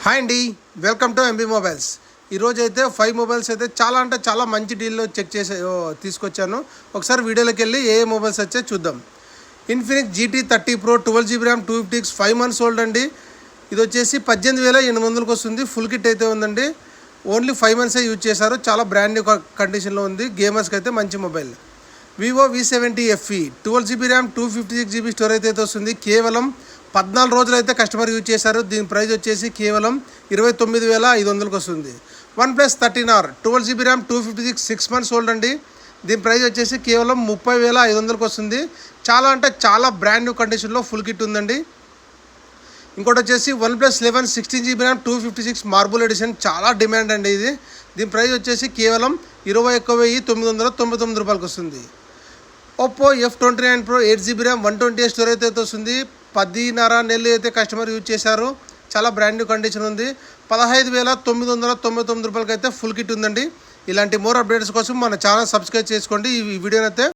Hi అండి, welcome to MB mobiles. ఈరోజు అయితే 5 మొబైల్స్ అయితే చాలా మంచి డీల్లో చెక్ చేసి తీసుకొచ్చాను. ఒకసారి వీడియోలోకి వెళ్ళి ఏ మొబైల్స్ వచ్చాయో చూద్దాం. Infinix GT30 Pro 12GB RAM 256 5 months old అండి. ఇది వచ్చేసి 18,800కి వస్తుంది. ఫుల్ కిట్ అయితే ఉందండి. ఓన్లీ 5 months యూజ్ చేశారు. చాలా బ్రాండ్ న్యూ కండిషన్లో ఉంది. గేమర్స్కి అయితే మంచి mobile. Vivo V70 FE 12GB RAM 256GB storage అయితే వస్తుంది. కేవలం 14 రోజులు అయితే కస్టమర్ యూజ్ చేశారు. దీని ప్రైస్ వచ్చేసి కేవలం 29,500కి వస్తుంది. OnePlus 13R 12GB RAM 256 6 months old అండి. దీని ప్రైస్ వచ్చేసి కేవలం 30,500కి వస్తుంది. చాలా బ్రాండ్ న్యూ కండిషన్లో ఫుల్ కిట్ ఉందండి. ఇంకోటి వచ్చేసి OnePlus 11 16GB RAM 256 marble edition, చాలా డిమాండ్ అండి ఇది. దీని ప్రైస్ వచ్చేసి కేవలం 21,999 రూపాయలకి వస్తుంది. Oppo F29 Pro 8GB RAM 128 storage అయితే వస్తుంది. 10.5 నెలలు అయితే కస్టమర్ యూజ్ చేశారు. చాలా బ్రాండ్ న్యూ కండిషన్ ఉంది. 15,999 రూపాయలకి అయితే ఫుల్ కిట్ ఉందండి. ఇలాంటి మోర్ అప్డేట్స్ కోసం మన ఛానల్ సబ్స్క్రైబ్ చేసుకోండి. ఈ వీడియోనైతే